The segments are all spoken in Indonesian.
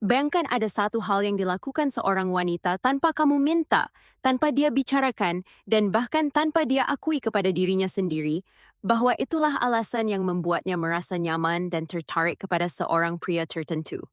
Bayangkan ada satu hal yang dilakukan seorang wanita tanpa kamu minta, tanpa dia bicarakan, dan bahkan tanpa dia akui kepada dirinya sendiri, bahwa itulah alasan yang membuatnya merasa nyaman dan tertarik kepada seorang pria tertentu.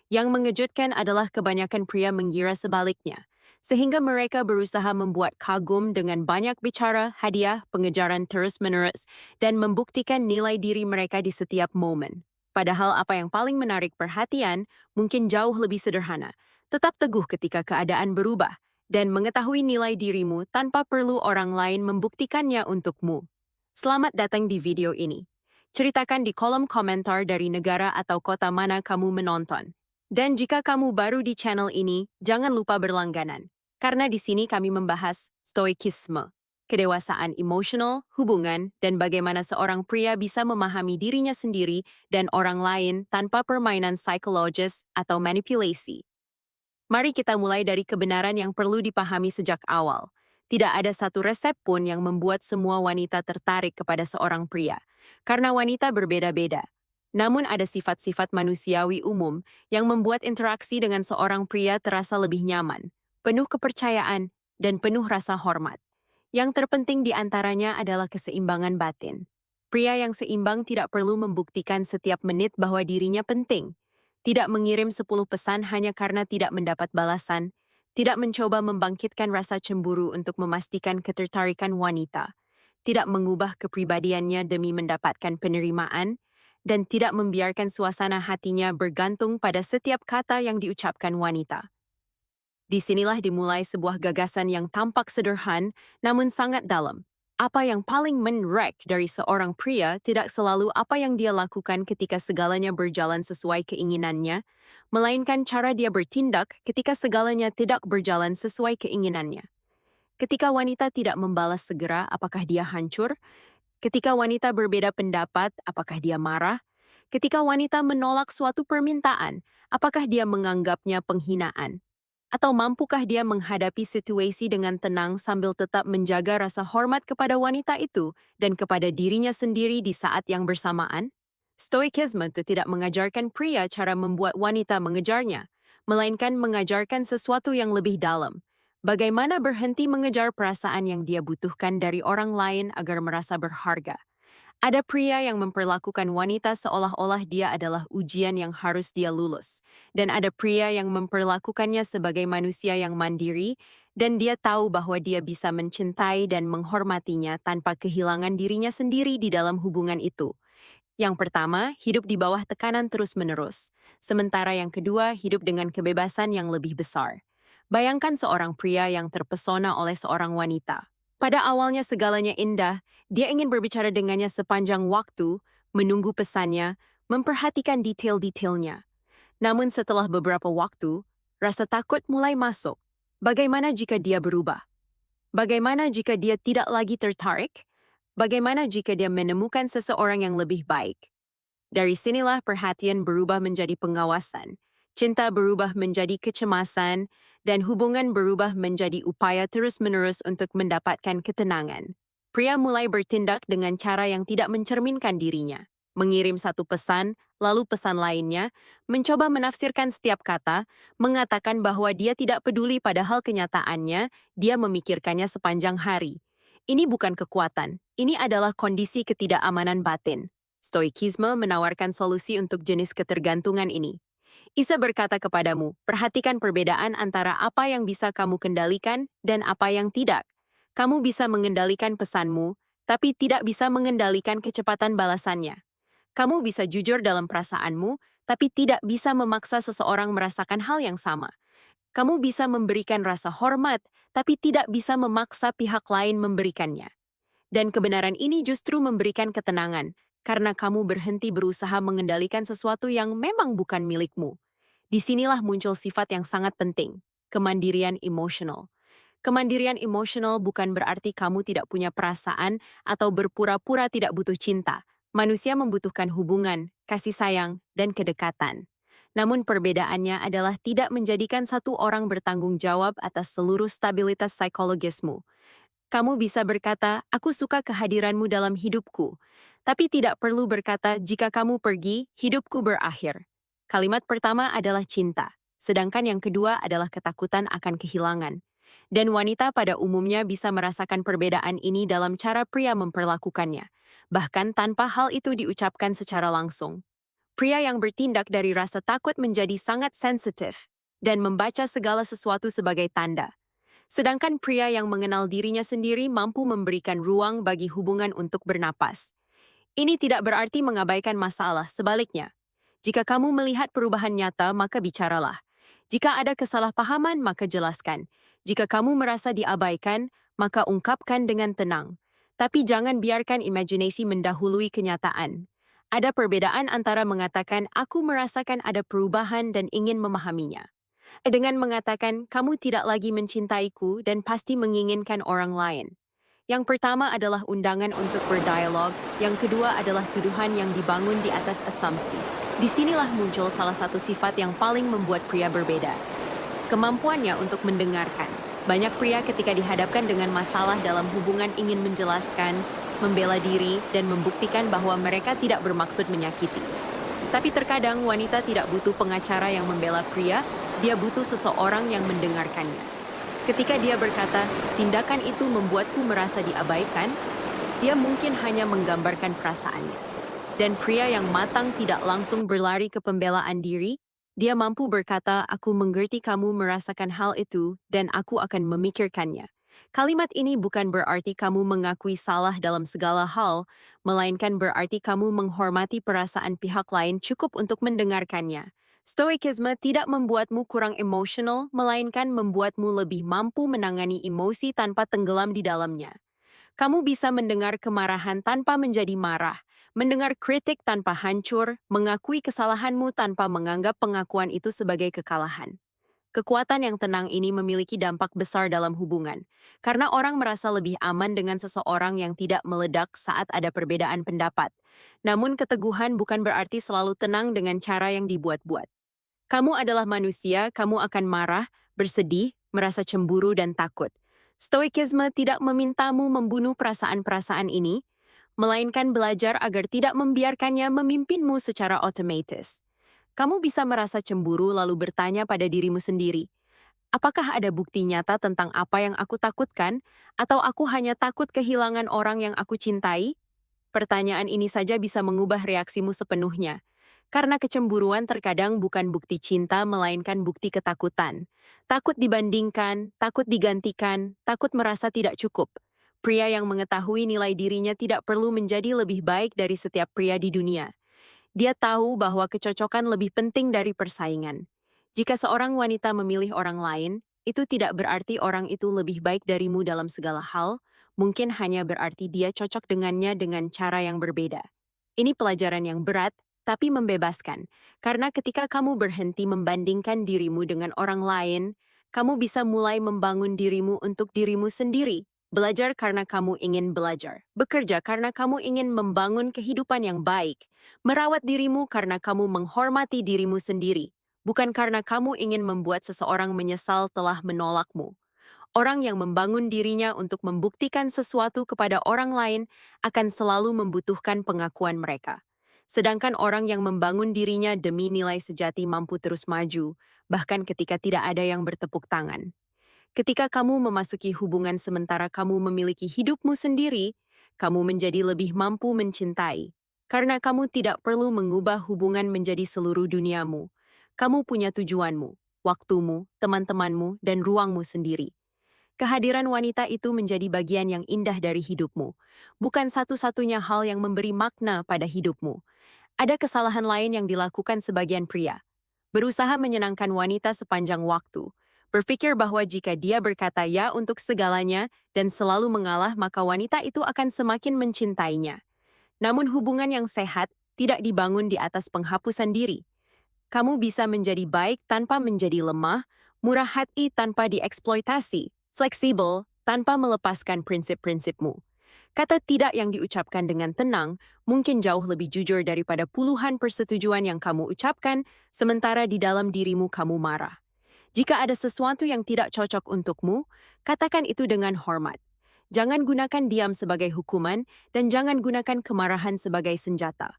Yang mengejutkan adalah kebanyakan pria mengira sebaliknya, sehingga mereka berusaha membuat kagum dengan banyak bicara, hadiah, pengejaran terus-menerus, dan membuktikan nilai diri mereka di setiap momen. Padahal apa yang paling menarik perhatian mungkin jauh lebih sederhana. Tetap teguh ketika keadaan berubah, dan mengetahui nilai dirimu tanpa perlu orang lain membuktikannya untukmu. Selamat datang di video ini. Ceritakan di kolom komentar dari negara atau kota mana kamu menonton. Dan jika kamu baru di channel ini, jangan lupa berlangganan. Karena di sini kami membahas stoikisme, kedewasaan emosional, hubungan, dan bagaimana seorang pria bisa memahami dirinya sendiri dan orang lain tanpa permainan psikologis atau manipulasi. Mari kita mulai dari kebenaran yang perlu dipahami sejak awal. Tidak ada satu resep pun yang membuat semua wanita tertarik kepada seorang pria, karena wanita berbeda-beda. Namun ada sifat-sifat manusiawi umum yang membuat interaksi dengan seorang pria terasa lebih nyaman, penuh kepercayaan, dan penuh rasa hormat. Yang terpenting di antaranya adalah keseimbangan batin. Pria yang seimbang tidak perlu membuktikan setiap menit bahwa dirinya penting, tidak mengirim 10 pesan hanya karena tidak mendapat balasan, tidak mencoba membangkitkan rasa cemburu untuk memastikan ketertarikan wanita, tidak mengubah kepribadiannya demi mendapatkan penerimaan, dan tidak membiarkan suasana hatinya bergantung pada setiap kata yang diucapkan wanita. Disinilah dimulai sebuah gagasan yang tampak sederhana namun sangat dalam. Apa yang paling menarik dari seorang pria tidak selalu apa yang dia lakukan ketika segalanya berjalan sesuai keinginannya, melainkan cara dia bertindak ketika segalanya tidak berjalan sesuai keinginannya. Ketika wanita tidak membalas segera, apakah dia hancur? Ketika wanita berbeda pendapat, apakah dia marah? Ketika wanita menolak suatu permintaan, apakah dia menganggapnya penghinaan? Atau mampukah dia menghadapi situasi dengan tenang sambil tetap menjaga rasa hormat kepada wanita itu dan kepada dirinya sendiri di saat yang bersamaan? Stoikisme itu tidak mengajarkan pria cara membuat wanita mengejarnya, melainkan mengajarkan sesuatu yang lebih dalam. Bagaimana berhenti mengejar perasaan yang dia butuhkan dari orang lain agar merasa berharga. Ada pria yang memperlakukan wanita seolah-olah dia adalah ujian yang harus dia lulus. Dan ada pria yang memperlakukannya sebagai manusia yang mandiri, dan dia tahu bahwa dia bisa mencintai dan menghormatinya tanpa kehilangan dirinya sendiri di dalam hubungan itu. Yang pertama, hidup di bawah tekanan terus-menerus. Sementara yang kedua, hidup dengan kebebasan yang lebih besar. Bayangkan seorang pria yang terpesona oleh seorang wanita. Pada awalnya segalanya indah, dia ingin berbicara dengannya sepanjang waktu, menunggu pesannya, memperhatikan detail-detailnya. Namun setelah beberapa waktu, rasa takut mulai masuk. Bagaimana jika dia berubah? Bagaimana jika dia tidak lagi tertarik? Bagaimana jika dia menemukan seseorang yang lebih baik? Dari sinilah perhatian berubah menjadi pengawasan, cinta berubah menjadi kecemasan, dan hubungan berubah menjadi upaya terus-menerus untuk mendapatkan ketenangan. Pria mulai bertindak dengan cara yang tidak mencerminkan dirinya, mengirim satu pesan, lalu pesan lainnya, mencoba menafsirkan setiap kata, mengatakan bahwa dia tidak peduli padahal kenyataannya, dia memikirkannya sepanjang hari. Ini bukan kekuatan, ini adalah kondisi ketidakamanan batin. Stoikisme menawarkan solusi untuk jenis ketergantungan ini. Isa berkata kepadamu, perhatikan perbedaan antara apa yang bisa kamu kendalikan dan apa yang tidak. Kamu bisa mengendalikan pesanmu, tapi tidak bisa mengendalikan kecepatan balasannya. Kamu bisa jujur dalam perasaanmu, tapi tidak bisa memaksa seseorang merasakan hal yang sama. Kamu bisa memberikan rasa hormat, tapi tidak bisa memaksa pihak lain memberikannya. Dan kebenaran ini justru memberikan ketenangan, karena kamu berhenti berusaha mengendalikan sesuatu yang memang bukan milikmu. Disinilah muncul sifat yang sangat penting, kemandirian emosional. Kemandirian emosional bukan berarti kamu tidak punya perasaan atau berpura-pura tidak butuh cinta. Manusia membutuhkan hubungan, kasih sayang, dan kedekatan. Namun perbedaannya adalah tidak menjadikan satu orang bertanggung jawab atas seluruh stabilitas psikologismu. Kamu bisa berkata, aku suka kehadiranmu dalam hidupku, tapi tidak perlu berkata, jika kamu pergi, hidupku berakhir. Kalimat pertama adalah cinta. sedangkan yang kedua adalah ketakutan akan kehilangan. Dan wanita pada umumnya bisa merasakan perbedaan ini dalam cara pria memperlakukannya, bahkan tanpa hal itu diucapkan secara langsung. Pria yang bertindak dari rasa takut menjadi sangat sensitif dan membaca segala sesuatu sebagai tanda. Sedangkan pria yang mengenal dirinya sendiri mampu memberikan ruang bagi hubungan untuk bernapas. Ini tidak berarti mengabaikan masalah, sebaliknya. Jika kamu melihat perubahan nyata, maka bicaralah. Jika ada kesalahpahaman, maka jelaskan. Jika kamu merasa diabaikan, maka ungkapkan dengan tenang. Tapi jangan biarkan imajinasi mendahului kenyataan. Ada perbedaan antara mengatakan, aku merasakan ada perubahan dan ingin memahaminya. Dengan mengatakan, kamu tidak lagi mencintaiku dan pasti menginginkan orang lain. Yang pertama adalah undangan untuk berdialog, yang kedua adalah tuduhan yang dibangun di atas asumsi. Disinilah muncul salah satu sifat yang paling membuat pria berbeda. Kemampuannya untuk mendengarkan. Banyak pria ketika dihadapkan dengan masalah dalam hubungan ingin menjelaskan, membela diri, dan membuktikan bahwa mereka tidak bermaksud menyakiti. Tapi terkadang wanita tidak butuh pengacara yang membela pria, dia butuh seseorang yang mendengarkannya. Ketika dia berkata, tindakan itu membuatku merasa diabaikan, dia mungkin hanya menggambarkan perasaannya. Dan pria yang matang tidak langsung berlari ke pembelaan diri, dia mampu berkata, aku mengerti kamu merasakan hal itu dan aku akan memikirkannya. Kalimat ini bukan berarti kamu mengakui salah dalam segala hal, melainkan berarti kamu menghormati perasaan pihak lain cukup untuk mendengarkannya. Stoikisme tidak membuatmu kurang emosional, melainkan membuatmu lebih mampu menangani emosi tanpa tenggelam di dalamnya. Kamu bisa mendengar kemarahan tanpa menjadi marah, mendengar kritik tanpa hancur, mengakui kesalahanmu tanpa menganggap pengakuan itu sebagai kekalahan. Kekuatan yang tenang ini memiliki dampak besar dalam hubungan, karena orang merasa lebih aman dengan seseorang yang tidak meledak saat ada perbedaan pendapat. Namun keteguhan bukan berarti selalu tenang dengan cara yang dibuat-buat. Kamu adalah manusia, kamu akan marah, bersedih, merasa cemburu dan takut. Stoikisme tidak memintamu membunuh perasaan-perasaan ini, melainkan belajar agar tidak membiarkannya memimpinmu secara otomatis. Kamu bisa merasa cemburu lalu bertanya pada dirimu sendiri, apakah ada bukti nyata tentang apa yang aku takutkan, atau aku hanya takut kehilangan orang yang aku cintai? Pertanyaan ini saja bisa mengubah reaksimu sepenuhnya. Karena kecemburuan terkadang bukan bukti cinta, melainkan bukti ketakutan. Takut dibandingkan, takut digantikan, takut merasa tidak cukup. Pria yang mengetahui nilai dirinya tidak perlu menjadi lebih baik dari setiap pria di dunia. Dia tahu bahwa kecocokan lebih penting dari persaingan. Jika seorang wanita memilih orang lain, itu tidak berarti orang itu lebih baik darimu dalam segala hal, mungkin hanya berarti dia cocok dengannya dengan cara yang berbeda. Ini pelajaran yang berat, tapi membebaskan. Karena ketika kamu berhenti membandingkan dirimu dengan orang lain, kamu bisa mulai membangun dirimu untuk dirimu sendiri. Belajar karena kamu ingin belajar. Bekerja karena kamu ingin membangun kehidupan yang baik. Merawat dirimu karena kamu menghormati dirimu sendiri. Bukan karena kamu ingin membuat seseorang menyesal telah menolakmu. Orang yang membangun dirinya untuk membuktikan sesuatu kepada orang lain akan selalu membutuhkan pengakuan mereka. Sedangkan orang yang membangun dirinya demi nilai sejati mampu terus maju, bahkan ketika tidak ada yang bertepuk tangan. Ketika kamu memasuki hubungan sementara kamu memiliki hidupmu sendiri, kamu menjadi lebih mampu mencintai. Karena kamu tidak perlu mengubah hubungan menjadi seluruh duniamu. Kamu punya tujuanmu, waktumu, teman-temanmu, dan ruangmu sendiri. Kehadiran wanita itu menjadi bagian yang indah dari hidupmu, bukan satu-satunya hal yang memberi makna pada hidupmu. Ada kesalahan lain yang dilakukan sebagian pria. Berusaha menyenangkan wanita sepanjang waktu. Berpikir bahwa jika dia berkata ya untuk segalanya dan selalu mengalah, maka wanita itu akan semakin mencintainya. Namun hubungan yang sehat tidak dibangun di atas penghapusan diri. Kamu bisa menjadi baik tanpa menjadi lemah, murah hati tanpa dieksploitasi, fleksibel tanpa melepaskan prinsip-prinsipmu. Kata tidak yang diucapkan dengan tenang mungkin jauh lebih jujur daripada puluhan persetujuan yang kamu ucapkan, sementara di dalam dirimu kamu marah. Jika ada sesuatu yang tidak cocok untukmu, katakan itu dengan hormat. Jangan gunakan diam sebagai hukuman dan jangan gunakan kemarahan sebagai senjata.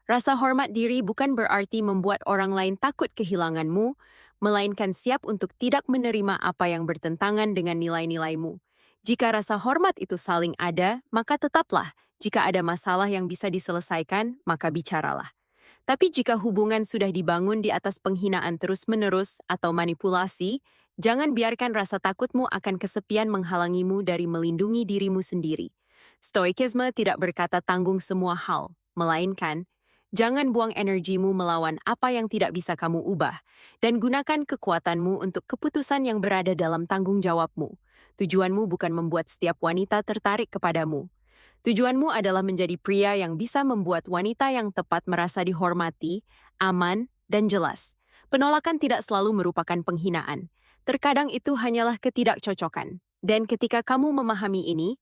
Rasa hormat diri bukan berarti membuat orang lain takut kehilanganmu, melainkan siap untuk tidak menerima apa yang bertentangan dengan nilai-nilaimu. Jika rasa hormat itu saling ada, maka tetaplah. Jika ada masalah yang bisa diselesaikan, maka bicaralah. Tapi jika hubungan sudah dibangun di atas penghinaan terus-menerus atau manipulasi, jangan biarkan rasa takutmu akan kesepian menghalangimu dari melindungi dirimu sendiri. Stoikisme tidak berkata tanggung semua hal, melainkan jangan buang energimu melawan apa yang tidak bisa kamu ubah, dan gunakan kekuatanmu untuk keputusan yang berada dalam tanggung jawabmu. Tujuanmu bukan membuat setiap wanita tertarik kepadamu. Tujuanmu adalah menjadi pria yang bisa membuat wanita yang tepat merasa dihormati, aman, dan jelas. Penolakan tidak selalu merupakan penghinaan. Terkadang itu hanyalah ketidakcocokan. Dan ketika kamu memahami ini,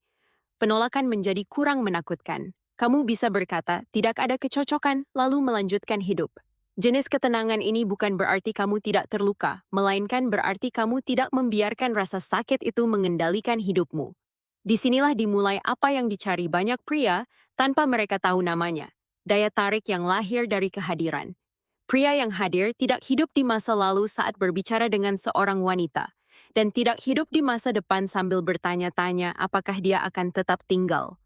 penolakan menjadi kurang menakutkan. Kamu bisa berkata, tidak ada kecocokan, lalu melanjutkan hidup. Jenis ketenangan ini bukan berarti kamu tidak terluka, melainkan berarti kamu tidak membiarkan rasa sakit itu mengendalikan hidupmu. Disinilah dimulai apa yang dicari banyak pria tanpa mereka tahu namanya, daya tarik yang lahir dari kehadiran. Pria yang hadir tidak hidup di masa lalu saat berbicara dengan seorang wanita, dan tidak hidup di masa depan sambil bertanya-tanya apakah dia akan tetap tinggal.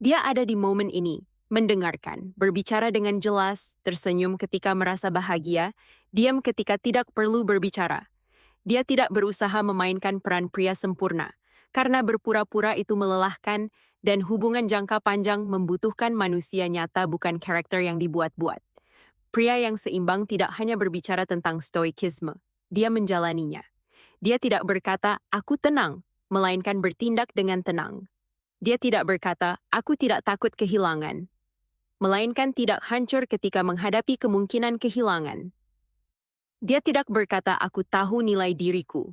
Dia ada di momen ini, mendengarkan, berbicara dengan jelas, tersenyum ketika merasa bahagia, diam ketika tidak perlu berbicara. Dia tidak berusaha memainkan peran pria sempurna, karena berpura-pura itu melelahkan dan hubungan jangka panjang membutuhkan manusia nyata bukan karakter yang dibuat-buat. Pria yang seimbang tidak hanya berbicara tentang stoikisme, dia menjalaninya. Dia tidak berkata, aku tenang, melainkan bertindak dengan tenang. Dia tidak berkata, aku tidak takut kehilangan, melainkan tidak hancur ketika menghadapi kemungkinan kehilangan. Dia tidak berkata, aku tahu nilai diriku,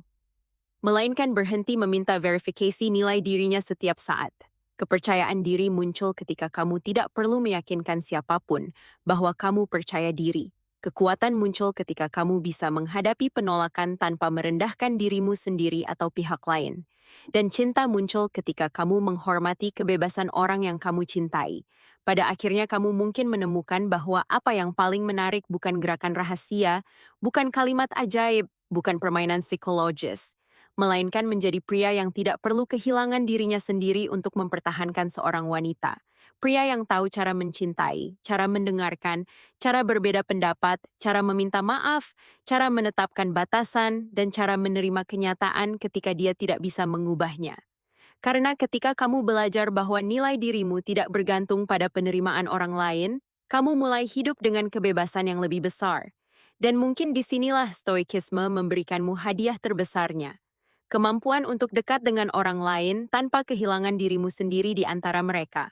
melainkan berhenti meminta verifikasi nilai dirinya setiap saat. Kepercayaan diri muncul ketika kamu tidak perlu meyakinkan siapapun bahwa kamu percaya diri. Kekuatan muncul ketika kamu bisa menghadapi penolakan tanpa merendahkan dirimu sendiri atau pihak lain. Dan cinta muncul ketika kamu menghormati kebebasan orang yang kamu cintai. Pada akhirnya kamu mungkin menemukan bahwa apa yang paling menarik bukan gerakan rahasia, bukan kalimat ajaib, bukan permainan psikologis, melainkan menjadi pria yang tidak perlu kehilangan dirinya sendiri untuk mempertahankan seorang wanita. Pria yang tahu cara mencintai, cara mendengarkan, cara berbeda pendapat, cara meminta maaf, cara menetapkan batasan, dan cara menerima kenyataan ketika dia tidak bisa mengubahnya. Karena ketika kamu belajar bahwa nilai dirimu tidak bergantung pada penerimaan orang lain, kamu mulai hidup dengan kebebasan yang lebih besar. Dan mungkin disinilah stoikisme memberikanmu hadiah terbesarnya. Kemampuan untuk dekat dengan orang lain tanpa kehilangan dirimu sendiri di antara mereka.